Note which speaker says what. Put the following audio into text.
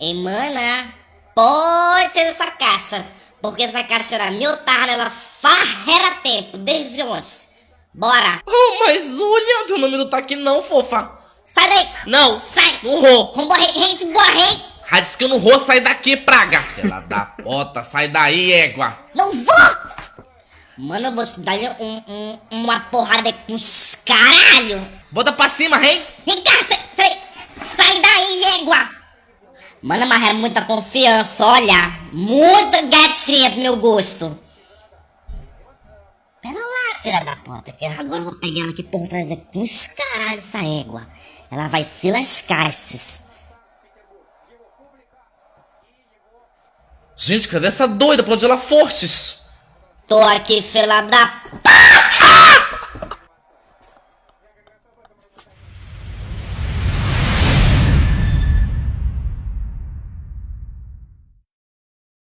Speaker 1: Ei, mana, pode ser essa caixa, porque essa caixa era minha, eu tava nela farreira tempo, desde ontem. Bora!
Speaker 2: Oh, mas olha, teu nome não tá aqui não, fofa.
Speaker 1: Sai daí!
Speaker 2: Não,
Speaker 1: Sai!
Speaker 2: não vou.
Speaker 1: Vambora, gente, bora, rei!
Speaker 2: Ah, disse que eu não vou sair daqui, praga. Filha da puta, sai daí, égua.
Speaker 1: Não vou! Mano, eu vou te dar uma porrada com os caralho!
Speaker 2: Bota pra cima, rei.
Speaker 1: Vem cá, sai daí, régua! Mano, mas é muita confiança, olha! Muita gatinha pro meu gosto! Pera lá, filha da puta, que agora eu vou pegar ela aqui por trás com os caralho essa égua. Ela vai se lascar, esses.
Speaker 2: Gente, cadê essa doida? Pra onde ela fortes?
Speaker 1: Tô aqui, filha da